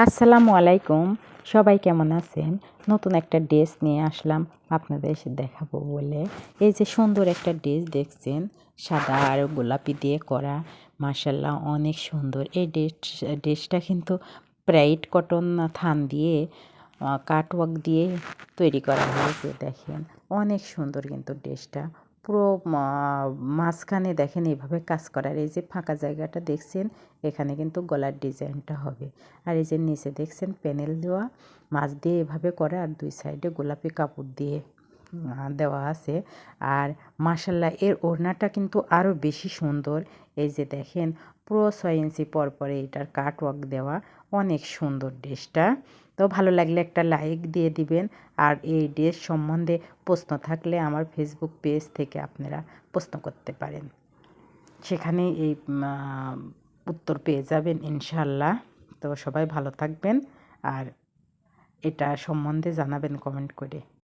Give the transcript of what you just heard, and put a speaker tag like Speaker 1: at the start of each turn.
Speaker 1: আসসালামু আলাইকুম, সবাই কেমন আছেন? নতুন একটা ড্রেস নিয়ে আসলাম আপনাদের এসে দেখাবো বলে। এই যে সুন্দর একটা ড্রেস দেখছেন, সাদা আর গোলাপি দিয়ে করা, মাশাআল্লাহ অনেক সুন্দর। এই ড্রেসটা কিন্তু প্রাইড কটন থান দিয়ে কাটওয়ার্ক দিয়ে তৈরি করা হয়েছে। দেখেন অনেক সুন্দর কিন্তু ড্রেসটা। পুরো মাঝখানে দেখেন এইভাবে কাজ করার, এই যে ফাঁকা জায়গাটা দেখছেন এখানে কিন্তু গলার ডিজাইনটা হবে। আর এই যে নিচে দেখছেন প্যানেল দেওয়া, মাছ দিয়ে এভাবে করা, আর দুই সাইডে গোলাপি কাপড় দিয়ে দেওয়া আছে। আর মাশাআল্লাহ এর ওড়নাটা কিন্তু আরও বেশি সুন্দর। এই যে দেখেন পুরো 6 ইঞ্চি পরে এটার কাটওয়ার্ক দেওয়া, অনেক সুন্দর ড্রেসটা। তো ভালো লাগলে একটা লাইক দিয়ে দিবেন। আর এই ড্রেস সম্বন্ধে প্রশ্ন থাকলে আমার ফেসবুক পেজ থেকে আপনারা প্রশ্ন করতে পারেন, সেখানে এই উত্তর পেয়ে যাবেন ইনশাল্লাহ। তো সবাই ভালো থাকবেন আর এটা সম্বন্ধে জানাবেন কমেন্ট করে।